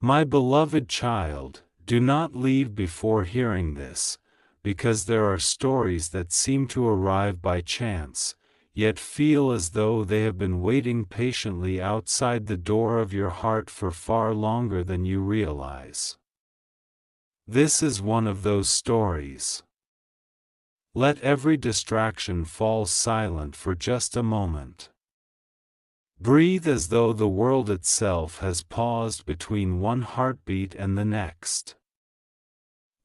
My beloved child, do not leave before hearing this, because there are stories that seem to arrive by chance, yet feel as though they have been waiting patiently outside the door of your heart for far longer than you realize. This is one of those stories. Let every distraction fall silent for just a moment. Breathe as though the world itself has paused between one heartbeat and the next.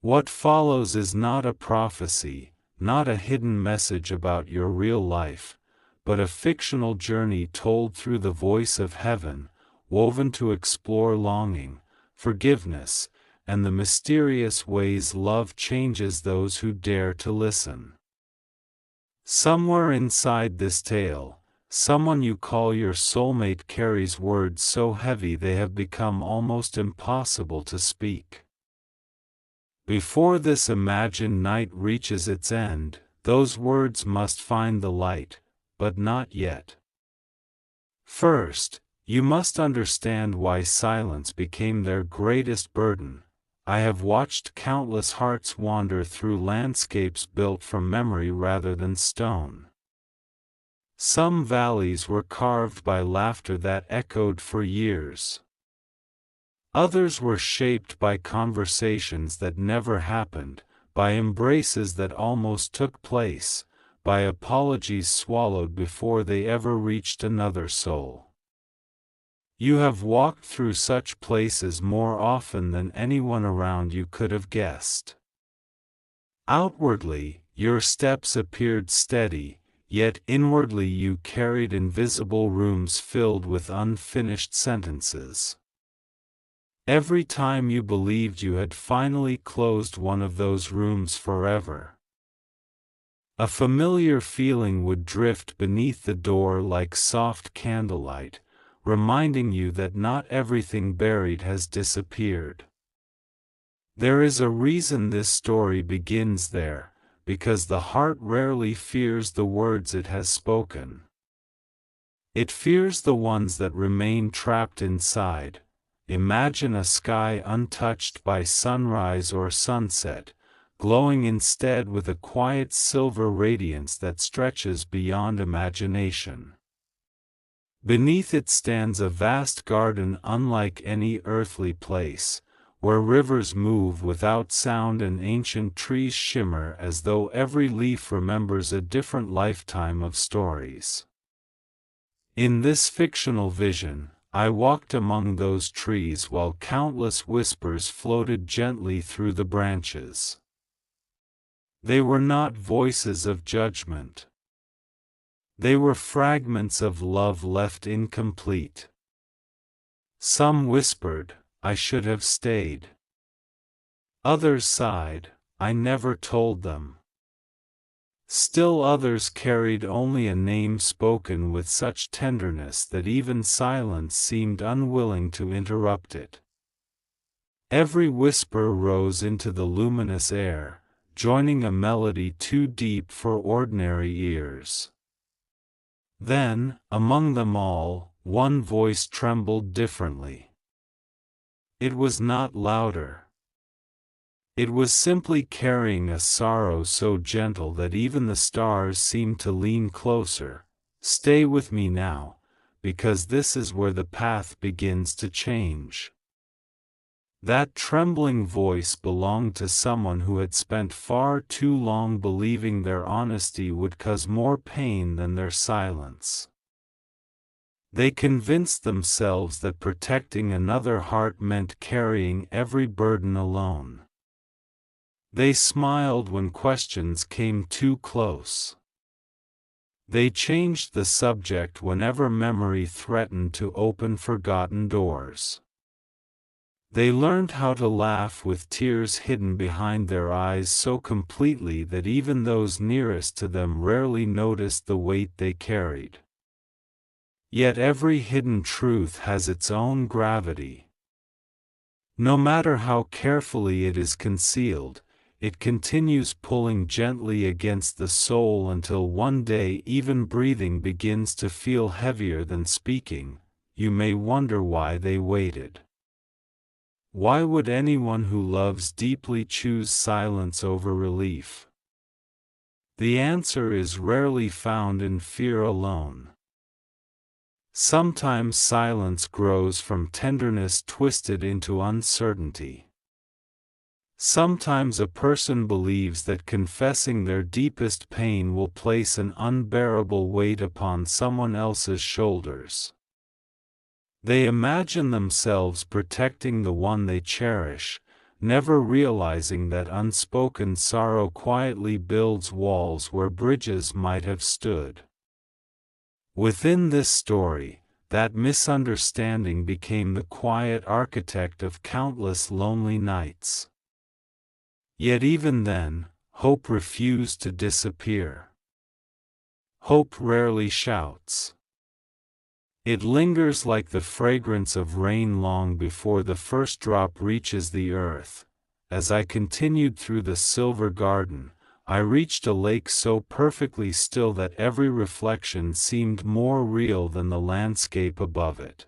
What follows is not a prophecy, not a hidden message about your real life, but a fictional journey told through the voice of heaven, woven to explore longing, forgiveness, and the mysterious ways love changes those who dare to listen. Somewhere inside this tale, someone you call your soulmate carries words so heavy they have become almost impossible to speak. Before this imagined night reaches its end, those words must find the light, but not yet. First, you must understand why silence became their greatest burden. I have watched countless hearts wander through landscapes built from memory rather than stone. Some valleys were carved by laughter that echoed for years. Others were shaped by conversations that never happened, by embraces that almost took place, by apologies swallowed before they ever reached another soul. You have walked through such places more often than anyone around you could have guessed. Outwardly, your steps appeared steady, yet inwardly you carried invisible rooms filled with unfinished sentences. Every time you believed you had finally closed one of those rooms forever, a familiar feeling would drift beneath the door like soft candlelight, reminding you that not everything buried has disappeared. There is a reason this story begins there, because the heart rarely fears the words it has spoken. It fears the ones that remain trapped inside. Imagine a sky untouched by sunrise or sunset, glowing instead with a quiet silver radiance that stretches beyond imagination. Beneath it stands a vast garden unlike any earthly place, where rivers move without sound and ancient trees shimmer as though every leaf remembers a different lifetime of stories. In this fictional vision, I walked among those trees while countless whispers floated gently through the branches. They were not voices of judgment. They were fragments of love left incomplete. Some whispered, "I should have stayed." Others sighed, "I never told them." Still others carried only a name spoken with such tenderness that even silence seemed unwilling to interrupt it. Every whisper rose into the luminous air, joining a melody too deep for ordinary ears. Then, among them all, one voice trembled differently. It was not louder. It was simply carrying a sorrow so gentle that even the stars seemed to lean closer. "Stay with me now, because this is where the path begins to change." That trembling voice belonged to someone who had spent far too long believing their honesty would cause more pain than their silence. They convinced themselves that protecting another heart meant carrying every burden alone. They smiled when questions came too close. They changed the subject whenever memory threatened to open forgotten doors. They learned how to laugh with tears hidden behind their eyes so completely that even those nearest to them rarely noticed the weight they carried. Yet every hidden truth has its own gravity. No matter how carefully it is concealed, it continues pulling gently against the soul until one day even breathing begins to feel heavier than speaking. You may wonder why they waited. Why would anyone who loves deeply choose silence over relief? The answer is rarely found in fear alone. Sometimes silence grows from tenderness twisted into uncertainty. Sometimes a person believes that confessing their deepest pain will place an unbearable weight upon someone else's shoulders. They imagine themselves protecting the one they cherish, never realizing that unspoken sorrow quietly builds walls where bridges might have stood. Within this story, that misunderstanding became the quiet architect of countless lonely nights. Yet even then, hope refused to disappear. Hope rarely shouts. It lingers like the fragrance of rain long before the first drop reaches the earth. As I continued through the silver garden, I reached a lake so perfectly still that every reflection seemed more real than the landscape above it.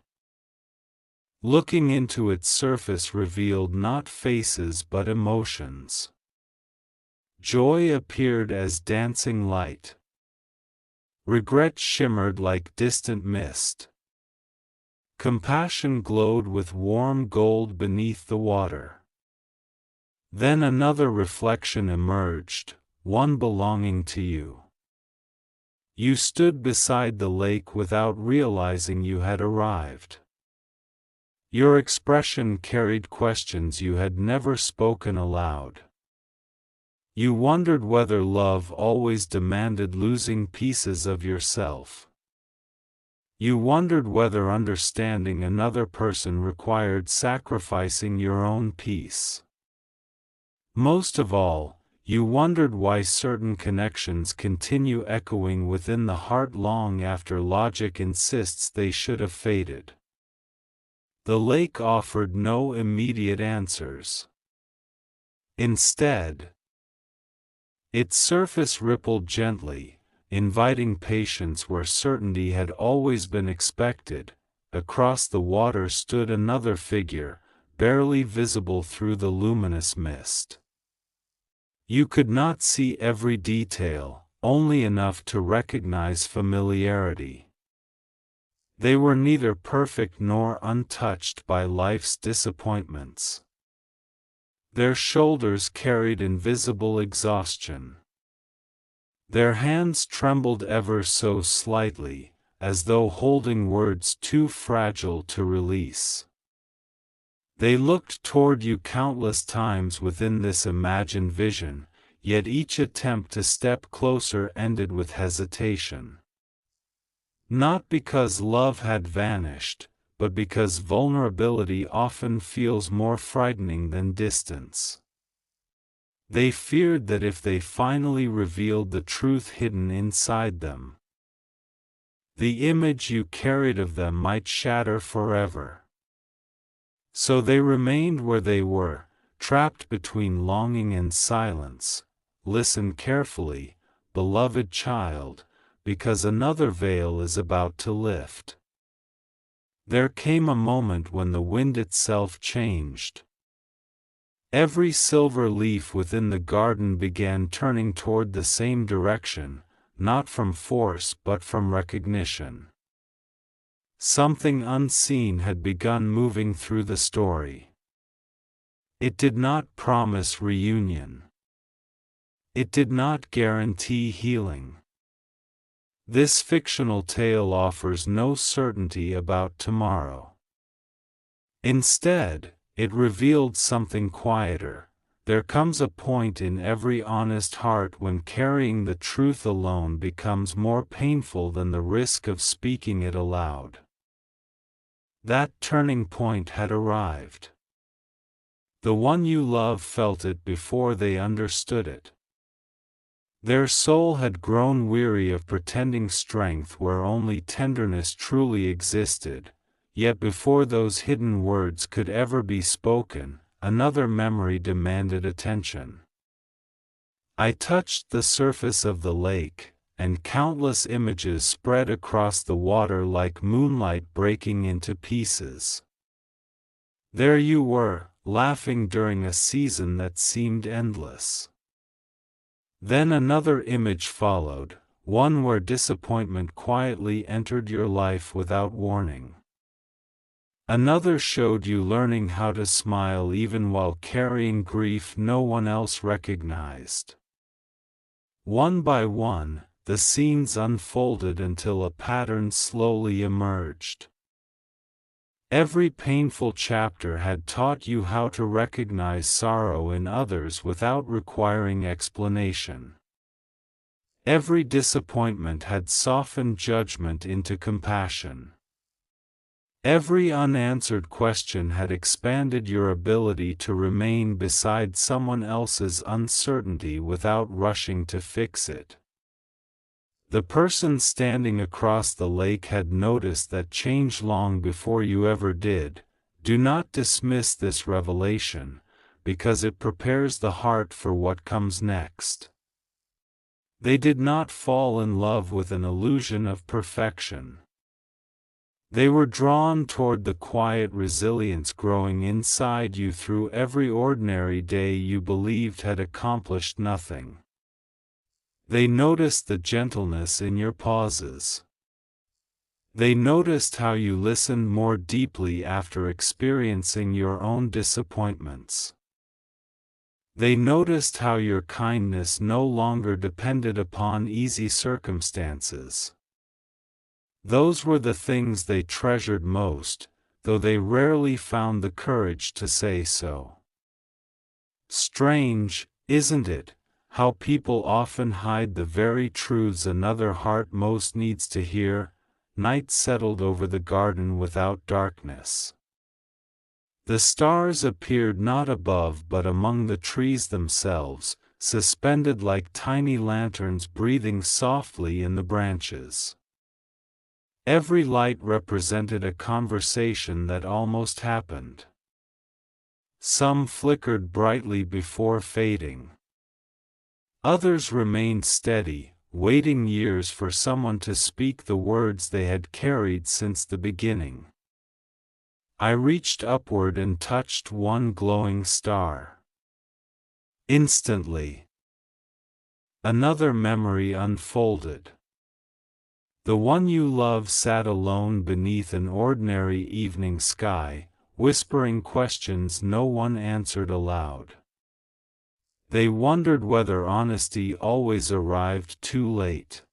Looking into its surface revealed not faces but emotions. Joy appeared as dancing light. Regret shimmered like distant mist. Compassion glowed with warm gold beneath the water. Then another reflection emerged, one belonging to you. You stood beside the lake without realizing you had arrived. Your expression carried questions you had never spoken aloud. You wondered whether love always demanded losing pieces of yourself. You wondered whether understanding another person required sacrificing your own peace. Most of all, you wondered why certain connections continue echoing within the heart long after logic insists they should have faded. The lake offered no immediate answers. Instead, its surface rippled gently, inviting patience where certainty had always been expected. Across the water stood another figure, barely visible through the luminous mist. You could not see every detail, only enough to recognize familiarity. They were neither perfect nor untouched by life's disappointments. Their shoulders carried invisible exhaustion. Their hands trembled ever so slightly, as though holding words too fragile to release. They looked toward you countless times within this imagined vision, yet each attempt to step closer ended with hesitation. Not because love had vanished, but because vulnerability often feels more frightening than distance. They feared that if they finally revealed the truth hidden inside them, the image you carried of them might shatter forever. So they remained where they were, trapped between longing and silence. Listen carefully, beloved child, because another veil is about to lift. There came a moment when the wind itself changed. Every silver leaf within the garden began turning toward the same direction, not from force but from recognition. Something unseen had begun moving through the story. It did not promise reunion. It did not guarantee healing. This fictional tale offers no certainty about tomorrow. Instead, it revealed something quieter. There comes a point in every honest heart when carrying the truth alone becomes more painful than the risk of speaking it aloud. That turning point had arrived. The one you love felt it before they understood it. Their soul had grown weary of pretending strength where only tenderness truly existed, yet before those hidden words could ever be spoken, another memory demanded attention. I touched the surface of the lake, and countless images spread across the water like moonlight breaking into pieces. There you were, laughing during a season that seemed endless. Then another image followed, one where disappointment quietly entered your life without warning. Another showed you learning how to smile even while carrying grief no one else recognized. One by one, the scenes unfolded until a pattern slowly emerged. Every painful chapter had taught you how to recognize sorrow in others without requiring explanation. Every disappointment had softened judgment into compassion. Every unanswered question had expanded your ability to remain beside someone else's uncertainty without rushing to fix it. The person standing across the lake had noticed that change long before you ever did. Do not dismiss this revelation, because it prepares the heart for what comes next. They did not fall in love with an illusion of perfection. They were drawn toward the quiet resilience growing inside you through every ordinary day you believed had accomplished nothing. They noticed the gentleness in your pauses. They noticed how you listened more deeply after experiencing your own disappointments. They noticed how your kindness no longer depended upon easy circumstances. Those were the things they treasured most, though they rarely found the courage to say so. Strange, isn't it, how people often hide the very truths another heart most needs to hear? Night settled over the garden without darkness. The stars appeared not above but among the trees themselves, suspended like tiny lanterns breathing softly in the branches. Every light represented a conversation that almost happened. Some flickered brightly before fading. Others remained steady, waiting years for someone to speak the words they had carried since the beginning. I reached upward and touched one glowing star. Instantly, another memory unfolded. The one you love sat alone beneath an ordinary evening sky, whispering questions no one answered aloud. They wondered whether honesty always arrived too late.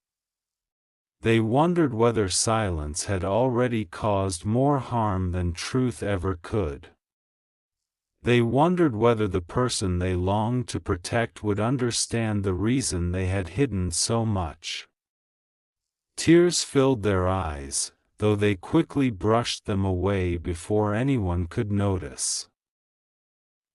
They wondered whether silence had already caused more harm than truth ever could. They wondered whether the person they longed to protect would understand the reason they had hidden so much. Tears filled their eyes, though they quickly brushed them away before anyone could notice.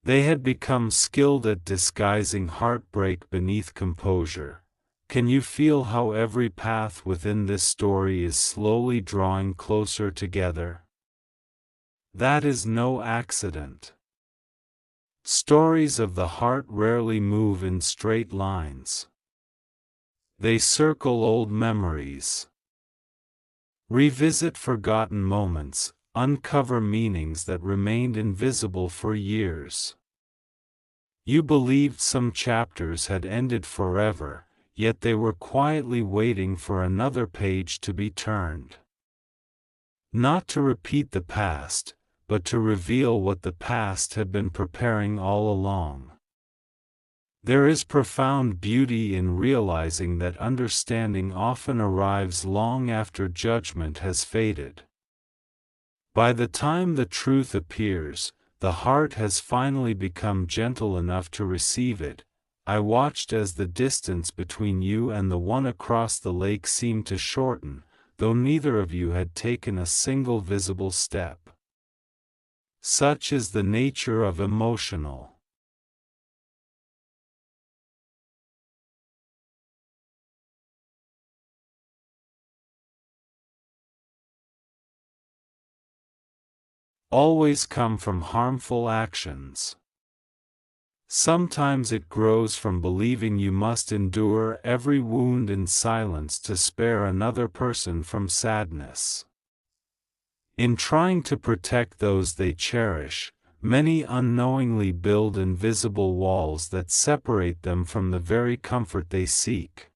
They had become skilled at disguising heartbreak beneath composure. Can you feel how every path within this story is slowly drawing closer together? That is no accident. Stories of the heart rarely move in straight lines. They circle old memories, revisit forgotten moments, uncover meanings that remained invisible for years. You believed some chapters had ended forever, yet they were quietly waiting for another page to be turned. Not to repeat the past, but to reveal what the past had been preparing all along. There is profound beauty in realizing that understanding often arrives long after judgment has faded. By the time the truth appears, the heart has finally become gentle enough to receive it. I watched as the distance between you and the one across the lake seemed to shorten, though neither of you had taken a single visible step. Such is the nature of emotional. Always come from harmful actions. Sometimes it grows from believing you must endure every wound in silence to spare another person from sadness. In trying to protect those they cherish, many unknowingly build invisible walls that separate them from the very comfort they seek.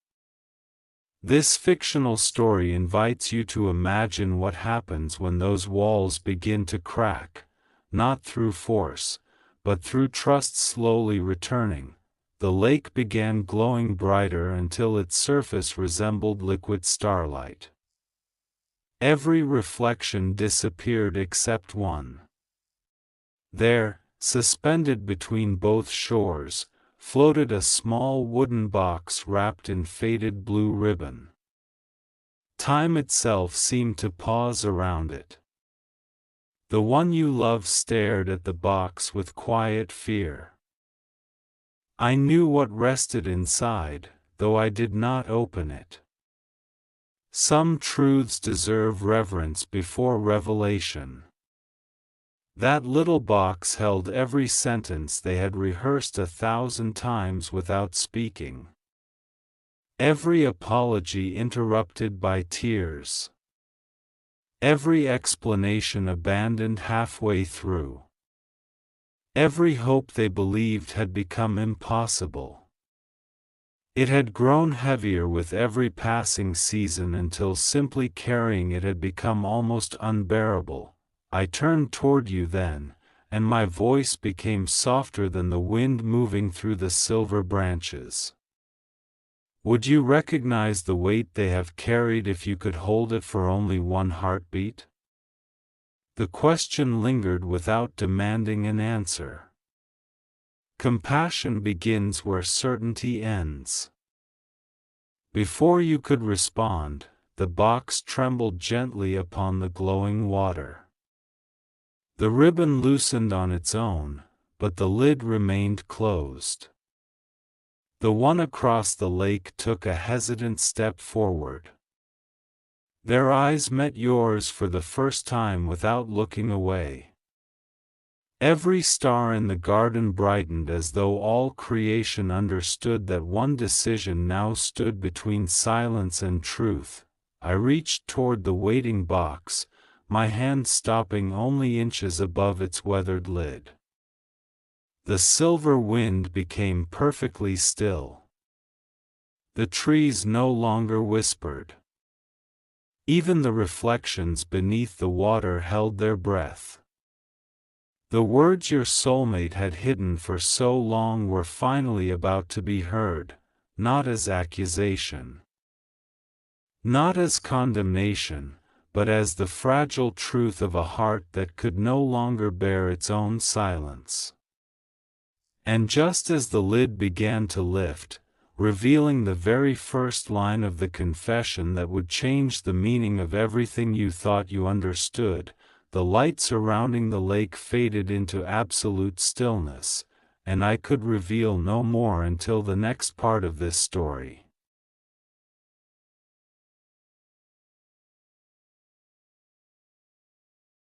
This fictional story invites you to imagine what happens when those walls begin to crack, not through force, but through trust slowly returning. The lake began glowing brighter until its surface resembled liquid starlight. Every reflection disappeared except one. There, suspended between both shores, floated a small wooden box wrapped in faded blue ribbon. Time itself seemed to pause around it. The one you loved stared at the box with quiet fear. I knew what rested inside, though I did not open it. Some truths deserve reverence before revelation. That little box held every sentence they had rehearsed 1,000 times without speaking. Every apology interrupted by tears. Every explanation abandoned halfway through. Every hope they believed had become impossible. It had grown heavier with every passing season until simply carrying it had become almost unbearable. I turned toward you then, and my voice became softer than the wind moving through the silver branches. Would you recognize the weight they have carried if you could hold it for only one heartbeat? The question lingered without demanding an answer. Compassion begins where certainty ends. Before you could respond, the box trembled gently upon the glowing water. The ribbon loosened on its own, but the lid remained closed. The one across the lake took a hesitant step forward. Their eyes met yours for the first time without looking away. Every star in the garden brightened as though all creation understood that one decision now stood between silence and truth. I reached toward the waiting box, my hand stopping only inches above its weathered lid. The silver wind became perfectly still. The trees no longer whispered. Even the reflections beneath the water held their breath. The words your soulmate had hidden for so long were finally about to be heard, not as accusation, not as condemnation, but as the fragile truth of a heart that could no longer bear its own silence. And just as the lid began to lift, revealing the very first line of the confession that would change the meaning of everything you thought you understood, the light surrounding the lake faded into absolute stillness, and I could reveal no more until the next part of this story.